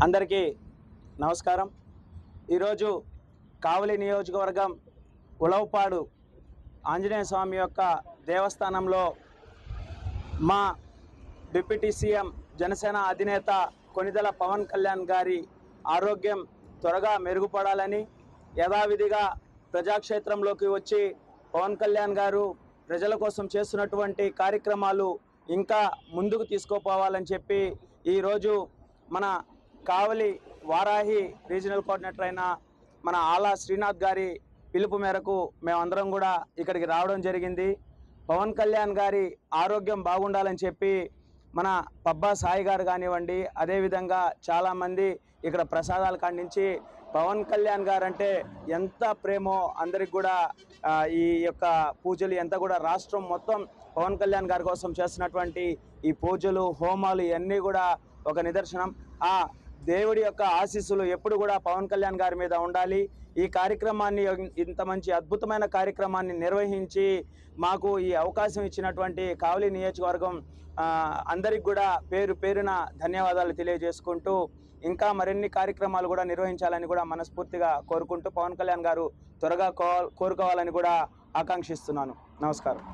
అందరికీ నమస్కారం। ఈరోజు కావలి నియోజకవర్గం ఉలవపాడు ఆంజనేయ స్వామి యొక్క దేవస్థానంలో మా డిప్యూటీ సీఎం జనసేన అధినేత కొణిదెల పవన్ కళ్యాణ్ గారి ఆరోగ్యం త్వరగా మెరుగుపడాలని యథావిధిగా ప్రజాక్షేత్రంలోకి వచ్చి పవన్ కళ్యాణ్ గారు ప్రజల కోసం చేస్తున్నటువంటి కార్యక్రమాలు ఇంకా ముందుకు తీసుకుపోవాలని చెప్పి ఈరోజు మన కావలి వారాహి రీజనల్ కోఆర్డినేటర్ అయిన మన ఆలా శ్రీనాథ్ గారి పిలుపు మేరకు మేమందరం కూడా ఇక్కడికి రావడం జరిగింది। పవన్ కళ్యాణ్ గారి ఆరోగ్యం బాగుండాలని చెప్పి మన పబ్బా సాయి గారు కానివ్వండి, అదేవిధంగా చాలామంది ఇక్కడ ప్రసాదాలు ఖండించి పవన్ కళ్యాణ్ గారు అంటే ఎంత ప్రేమో అందరికి కూడా ఈ యొక్క పూజలు ఎంత కూడా రాష్ట్రం మొత్తం పవన్ కళ్యాణ్ గారి కోసం చేస్తున్నటువంటి ఈ పూజలు హోమాలు ఇవన్నీ కూడా ఒక నిదర్శనం। ఆ దేవుడి యొక్క ఆశీస్సులు ఎప్పుడు కూడా పవన్ కళ్యాణ్ గారి మీద ఉండాలి। ఈ కార్యక్రమాన్ని ఇంత మంచి అద్భుతమైన కార్యక్రమాన్ని నిర్వహించి మాకు ఈ అవకాశం ఇచ్చినటువంటి కావలి నియోజకవర్గం అందరికి కూడా పేరు పేరున ధన్యవాదాలు తెలియజేసుకుంటూ ఇంకా మరిన్ని కార్యక్రమాలు కూడా నిర్వహించాలని కూడా మనస్ఫూర్తిగా కోరుకుంటూ పవన్ కళ్యాణ్ గారు త్వరగా కోరుకోవాలని కూడా ఆకాంక్షిస్తున్నాను। నమస్కారం।